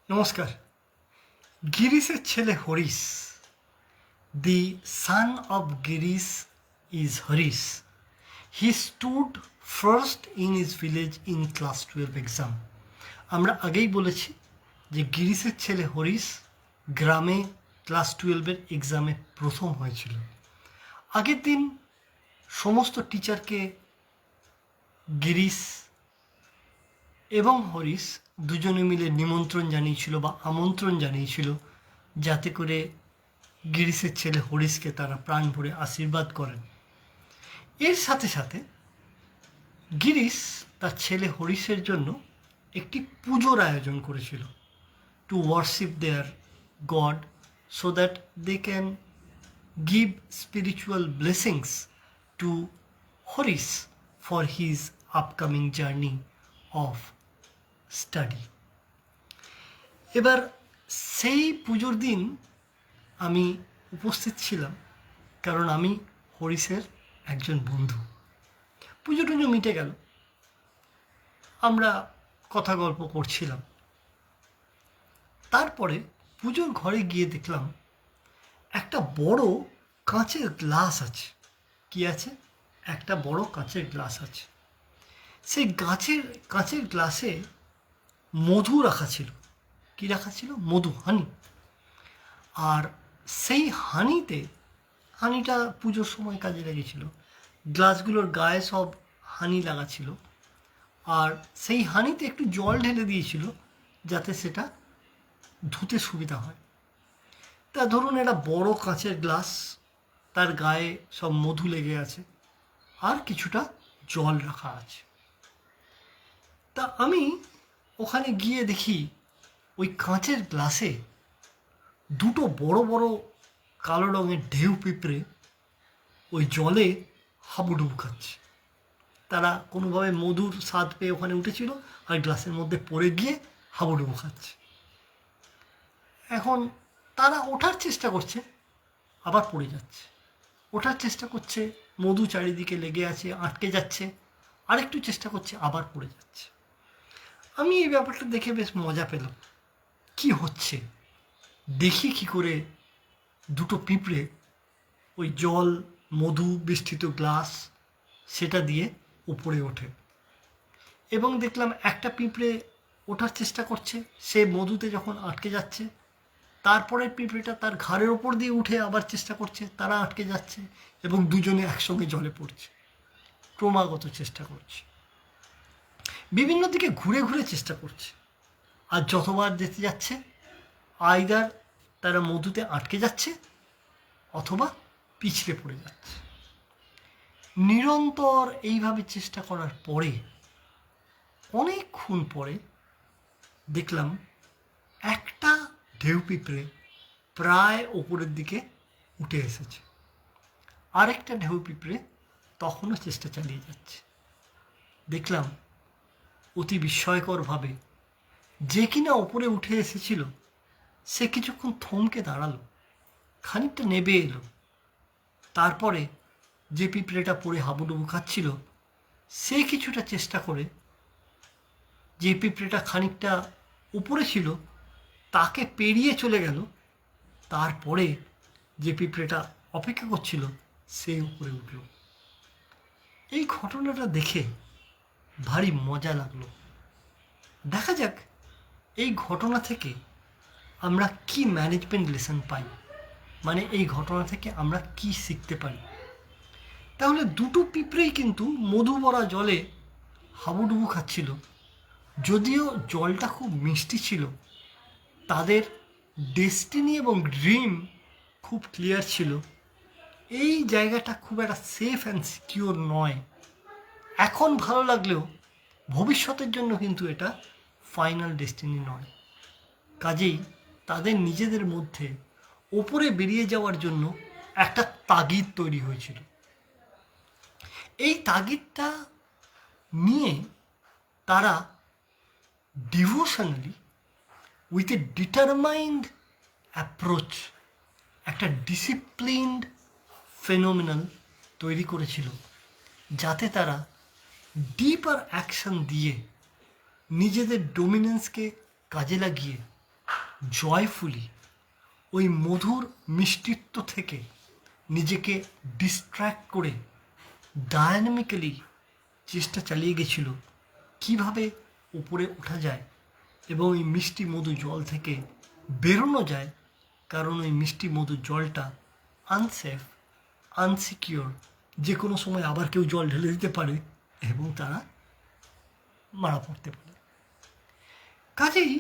নমস্কার। গিরিশের ছেলে Harish, the son of Girish is Harish. He stood first in his village in class 12 exam. আমরা আগেই বলেছি যে গিরিশের ছেলে হরিশ গ্রামে ক্লাস 12-এর এক্সামে প্রথম হয়েছিল। আগের দিন সমস্ত টিচারকে গিরিশ এবং হরিশ দুজনে মিলে নিমন্ত্রণ জানিয়েছিল বা আমন্ত্রণ জানিয়েছিল, যাতে করে গিরিশের ছেলে হরিশকে তারা প্রাণ ভরে আশীর্বাদ করেন। এর সাথে সাথে গিরিশ তার ছেলে হরিশের জন্য একটি পুজোর আয়োজন করেছিল, to worship their God, so that they can give spiritual blessings to Harish for his upcoming journey of study. এবার সেই পুজোর দিন আমি উপস্থিত ছিলাম, কারণ আমি হরিশের একজন বন্ধু। পুজো টুজো মিটে গেল, আমরা কথা গল্প করছিলাম। তারপরে পুজোর ঘরে গিয়ে দেখলাম একটা বড় কাঁচের গ্লাস আছে। কি আছে? একটা বড় কাঁচের গ্লাস আছে। সেই কাঁচের গ্লাসে মধু রাখা ছিল। কি রাখা ছিল? মধু, হানি। আর সেই হানিটা পুজোর সময় কাজে লেগেছিল। গ্লাসগুলোর গায়ে সব হানি লাগা ছিল, আর সেই হানিতে একটু জল ঢেলে দিয়েছিল যাতে সেটা ধুতে সুবিধা হয়। তা ধরুন, একটা বড় কাঁচের গ্লাস, তার গায়ে সব মধু লেগে আছে, আর কিছুটা জল রাখা আছে। তা আমি ওখানে গিয়ে দেখি ওই কাঁচের গ্লাসে দুটো বড় বড় কালো রঙের ঢেউ পিঁপড়ে ওই জলে হাবুডুবু খাচ্ছে। তারা কোনোভাবে মধুর স্বাদ পেয়ে ওখানে উঠেছিল, আর গ্লাসের মধ্যে পড়ে গিয়ে হাবুডুবু খাচ্ছে। এখন তারা ওঠার চেষ্টা করছে, আবার পড়ে যাচ্ছে। ওঠার চেষ্টা করছে, মধু চারিদিকে লেগে আছে, আটকে যাচ্ছে, আরেকটু চেষ্টা করছে, আবার পড়ে যাচ্ছে। আমি এই ব্যাপারটা দেখে বেশ মজা পেলাম। কি হচ্ছে দেখি কি করে দুটো পিঁপড়ে ওই জল, মধু বেষ্টিত গ্লাস, সেটা দিয়ে উপরে ওঠে। এবং দেখলাম একটা পিঁপড়ে ওঠার চেষ্টা করছে, সে মধুতে যখন আটকে যাচ্ছে, তারপরের পিঁপড়েটা তার ঘাড়ের ওপর দিয়ে উঠে আবার চেষ্টা করছে, তারা আটকে যাচ্ছে, এবং দুজনে একসঙ্গে জলে পড়ছে। ক্রমাগত চেষ্টা করছে, বিভিন্ন দিকে ঘুরে ঘুরে চেষ্টা করছে। আর যতবার যেতে যাচ্ছে, আইদার তারা মধুতে আটকে যাচ্ছে অথবা পিছলে পড়ে যাচ্ছে। নিরন্তর এইভাবে চেষ্টা করার পরে অনেকক্ষণ পরে দেখলাম একটা ঢেউ পিঁপড়ে প্রায় ওপরের দিকে উঠে এসেছে। আরেকটা ঢেউ পিঁপড়ে তখনও চেষ্টা চালিয়ে যাচ্ছে। দেখলাম অতি বিস্ময়করভাবে যে কিনা ওপরে উঠে এসেছিল, সে কিছুক্ষণ থমকে দাঁড়ালো, খানিকটা নেবে এলো। তারপরে যে পিঁপড়েটা পড়ে হাবুডুবু খাচ্ছিল, সে কিছুটা চেষ্টা করে যে পিঁপড়েটা খানিকটা উপরে ছিল তাকে পেরিয়ে চলে গেল। তারপরে যে পিঁপড়েটা অপেক্ষা করছিল, সে উপরে উঠল। এই ঘটনাটা দেখে ভারী মজা লাগলো। দেখা যাক এই ঘটনা থেকে আমরা কি ম্যানেজমেন্ট লেসন পাই, মানে এই ঘটনা থেকে আমরা কি শিখতে পারি। তাহলে দুটো পিঁপড়েই কিন্তু মধু ভরা জলে হাবুডুবু খাচ্ছিল। যদিও জলটা খুব মিষ্টি ছিল, তাদের ডেস্টিনি এবং ড্রিম খুব ক্লিয়ার ছিল। এই জায়গাটা খুব একটা সেফ অ্যান্ড সিকিওর নয়। এখন ভালো লাগলেও ভবিষ্যতের জন্য কিন্তু এটা ফাইনাল ডেস্টিনি নয়। কাজেই তাদের নিজেদের মধ্যে ওপরে বেরিয়ে যাওয়ার জন্য একটা তাগিদ তৈরি হয়েছিল। এই তাগিদটা নিয়ে তারা devotionally, with a determined approach, একটা ডিসিপ্লিনড ফেনোমেনন তৈরি করেছিল, যাতে তারা ডিপার অ্যাকশন দিয়ে নিজেদের ডোমিনেন্সকে কাজে লাগিয়ে জয়ফুলি ওই মধুর মিষ্টিত্ব থেকে নিজেকে ডিস্ট্র্যাক্ট করে ডায়নামিক্যালি চেষ্টা চালিয়ে গেছিল কিভাবে উপরে ওঠা যায় এবং ওই মিষ্টি মধু জল থেকে বেরোনো যায়, কারণ ওই মিষ্টি মধু জলটা আনসেফ, আনসিকিওর, যে কোনো সময় আবার কেউ জল ঢেলে দিতে পারে এবং তারা মারা পড়তে পারে। কাজেই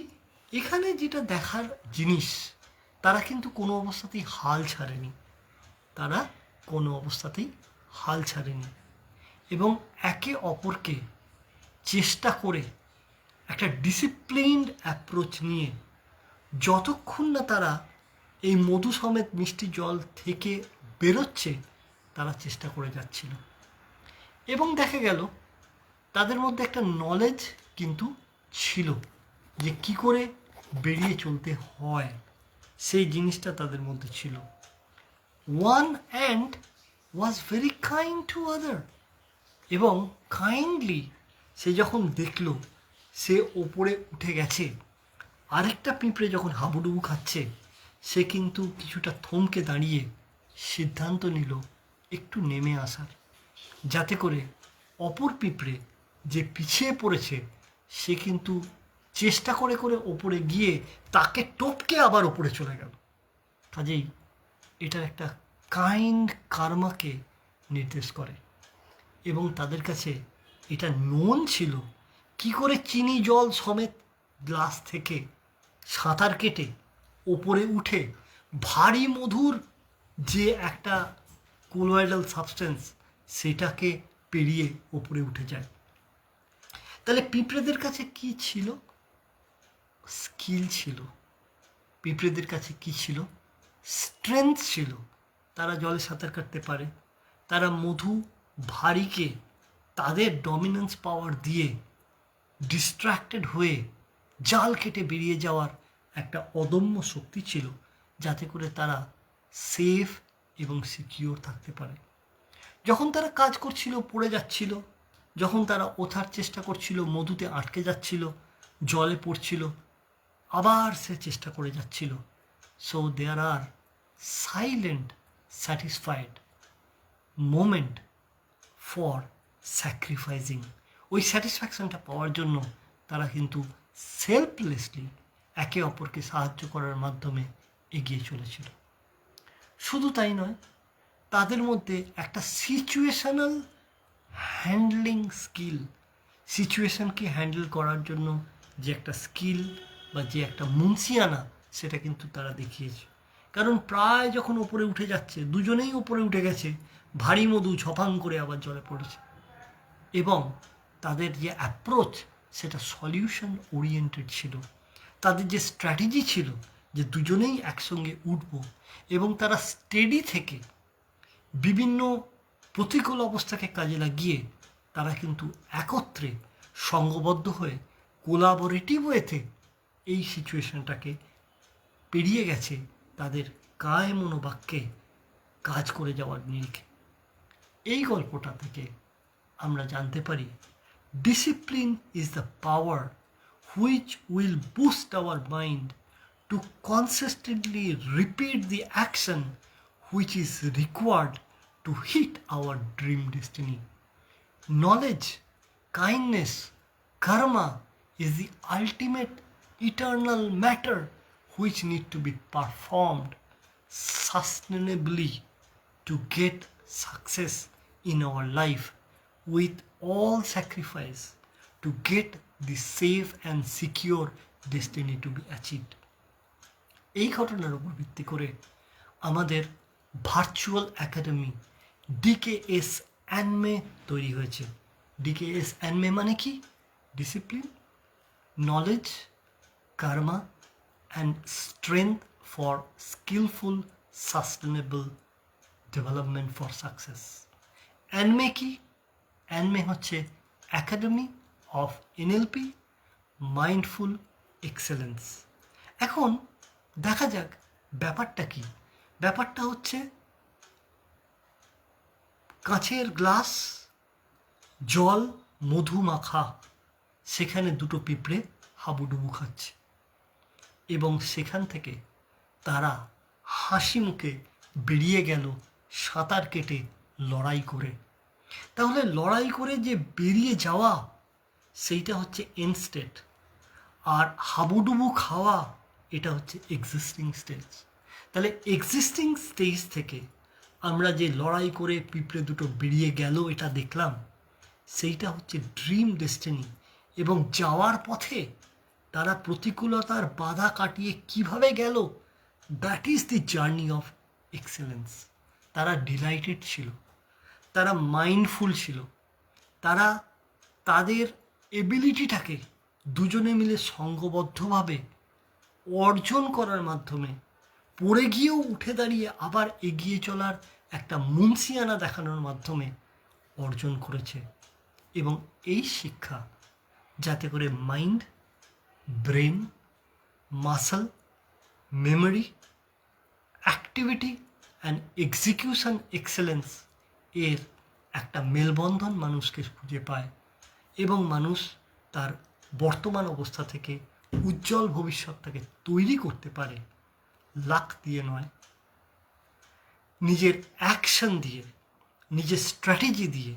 এখানে যেটা দেখার জিনিস, তারা কিন্তু কোনো অবস্থাতেই হাল ছাড়েনি, তারা কোনো অবস্থাতেই হাল ছাড়েনি এবং একে অপরকে চেষ্টা করে একটা ডিসিপ্লিনড অ্যাপ্রোচ নিয়ে যতক্ষণ না তারা এই মধু সমেত মিষ্টি জল থেকে বেরোচ্ছে তারা চেষ্টা করে যাচ্ছিল। এবং দেখা গেল তাদের মধ্যে একটা নলেজ কিন্তু ছিল যে কী করে বেরিয়ে চলতে হয়, সেই জিনিসটা তাদের মধ্যে ছিল। One and was very kind to other, এবং কাইন্ডলি সে যখন দেখল সে ওপরে উঠে গেছে, আরেকটা পিঁপড়ে যখন হাবুডুবু খাচ্ছে, সে কিন্তু কিছুটা থমকে দাঁড়িয়ে সিদ্ধান্ত নিল একটু নেমে আসার, যাতে করে অপর পিঁপড়ে যে পিছিয়ে পড়েছে সে কিন্তু চেষ্টা করে করে ওপরে গিয়ে তাকে টপকে আবার ওপরে চলে গেল। কাজেই এটা একটা কাইন্ড কার্মাকে নির্দেশ করে এবং তাদের কাছে এটা নোন ছিল কি করে চিনি জল সমেত গ্লাস থেকে সাঁতার কেটে ওপরে উঠে ভারী মধুর যে একটা কোলয়েডাল সাবস্টেন্স সেটাকে পেরিয়ে ওপরে উঠে যায়। তাহলে পিঁপড়েদের কাছে কি ছিল? স্কিল ছিল। পিঁপড়েদের কাছে কি ছিল? স্ট্রেংথ ছিল। তারা জলে সাঁতার কাটতে পারে, তারা মধু ভারীকে তাদের ডমিনেন্স পাওয়ার দিয়ে ডিস্ট্র্যাক্টেড হয়ে জাল কেটে বেরিয়ে যাওয়ার একটা অদম্য শক্তি ছিল, যাতে করে তারা সেফ এবং সিকিওর থাকতে পারে। যখন তারা কাজ করছিল পড়ে যাচ্ছিল, যখন তারা ওঠার চেষ্টা করছিল মধুতে আটকে যাচ্ছিল, জলে পড়ছিল, আবার সে চেষ্টা করে যাচ্ছিল। So there are silent satisfied moment for sacrificing. ওই স্যাটিসফ্যাকশনটা পাওয়ার জন্য তারা কিন্তু সেলফলেসলি একে অপরকে সাহায্য করার মাধ্যমে এগিয়ে চলেছিল। শুধু তাই নয়, তাদের মধ্যে একটা সিচুয়েশনাল হ্যান্ডলিং স্কিল, সিচুয়েশনকে হ্যান্ডেল করার জন্য যে একটা স্কিল বা যে একটা মুন্সিয়ানা, সেটা কিন্তু তারা দেখিয়েছে। কারণ প্রায় যখন ওপরে উঠে যাচ্ছে, দুজনেই ওপরে উঠে গেছে, ভারী মধু ঝপাং করে আবার জলে পড়েছে এবং তাদের যে অ্যাপ্রোচ সেটা সলিউশন ওরিয়েন্টেড ছিল। তাদের যে স্ট্র্যাটেজি ছিল যে দুজনেই একসঙ্গে উঠব এবং তারা স্টেডি থেকে বিভিন্ন প্রতিকূল অবস্থাকে কাজে লাগিয়ে তারা কিন্তু একত্রে সঙ্গবদ্ধ হয়ে কোলাবোরেটিভ ওয়েতে এই সিচুয়েশনটাকে পেরিয়ে গেছে তাদের কায় মনোবাক্যে কাজ করে যাওয়ার নিরিখে। এই গল্পটা থেকে আমরা জানতে পারি discipline is the power which will boost our mind to consistently repeat the action which is required to hit our dream destiny. Knowledge, kindness, karma is the ultimate eternal matter which need to be performed sustainably to get success in our life with all sacrifice to get the safe and secure destiny to be achieved. এই ঘটনার উপর ভিত্তি করে আমাদের virtual academy ডিকেএস অ্যানমে তৈরি হয়েছে। ডিকেএস ANME মানে কি? Discipline, knowledge, karma and strength for skillful sustainable development for success. ANME কি? অ্যানমে হচ্ছে academy of NLP mindful excellence. এখন দেখা যাক ব্যাপারটা কি। ব্যাপারটা হচ্ছে কাঁচের গ্লাস, জল, মধু মাখা, সেখানে দুটো পিঁপড়ে হাবুডুবু খাচ্ছে এবং সেখান থেকে তারা হাসি মুখে বেরিয়ে গেল সাঁতার কেটে লড়াই করে। তাহলে লড়াই করে যে বেরিয়ে যাওয়া সেইটা হচ্ছে এন্ড স্টেট, আর হাবুডুবু খাওয়া এটা হচ্ছে এক্সিস্টিং স্টেজ। তাহলে এক্সিস্টিং স্টেজ থেকে আমরা যে লড়াই করে পিঁপড়ে দুটো বেরিয়ে গেল এটা দেখলাম, সেইটা হচ্ছে ড্রিম ডেস্টিনি। এবং যাওয়ার পথে তারা প্রতিকূলতার বাধা কাটিয়ে কিভাবে গেল, that is the journey of excellence. তারা ডিলাইটেড ছিল, তারা মাইন্ডফুল ছিল, তারা তাদের এবিলিটিটাকে দুজনে মিলে সংঘবদ্ধভাবে অর্জন করার মাধ্যমে পড়ে গিয়েও উঠে দাঁড়িয়ে আবার এগিয়ে চলার একটা মুনসিয়ানা দেখানোর মাধ্যমে অর্জন করেছে। এবং এই শিক্ষা যাতে করে mind, brain, muscle, memory, activity and execution excellence এর একটা মেলবন্ধন মানুষকে খুঁজে পায় এবং মানুষ তার বর্তমান অবস্থা থেকে উজ্জ্বল ভবিষ্যৎটাকে তৈরি করতে পারে লাক দিয়ে নয়, নিজের অ্যাকশন দিয়ে, নিজের স্ট্র্যাটেজি দিয়ে,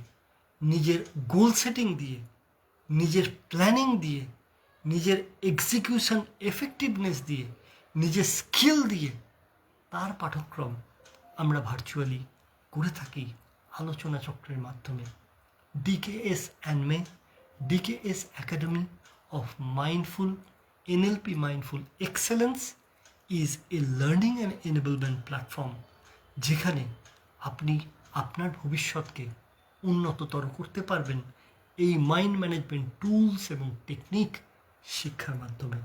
নিজের গোল সেটিং দিয়ে, নিজের প্ল্যানিং দিয়ে, নিজের এক্সিকিউশন এফেক্টিভনেস দিয়ে, নিজের স্কিল দিয়ে। তার পাঠ্যক্রম আমরা ভার্চুয়ালি করে থাকি আলোচনা চক্রের মাধ্যমে। DKS ANME, DKS Academy of Mindful NLP Mindful Excellence is a learning and enablement platform, যেখানে আপনি আপনার ভবিষ্যৎকে উন্নততর করতে পারবেন এই মাইন্ড ম্যানেজমেন্ট টুলস এবং টেকনিক শিক্ষার মাধ্যমে।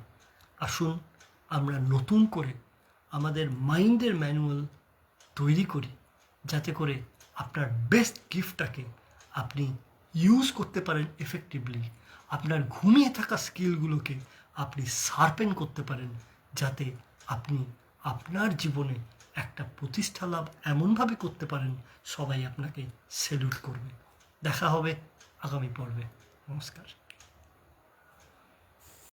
আসুন আমরা নতুন করে আমাদের মাইন্ডের ম্যানুয়াল তৈরি করি, যাতে করে আপনার বেস্ট গিফটটাকে আপনি ইউজ করতে পারেন এফেক্টিভলি, আপনার ঘুমিয়ে থাকা স্কিলগুলোকে আপনি শার্পেন করতে পারেন, যাতে আপনি আপনার জীবনে একটা প্রতিষ্ঠা লাভ এমনভাবে করতে পারেন সবাই আপনাকে স্যালুট করবে। দেখা হবে আগামী পর্বে। নমস্কার।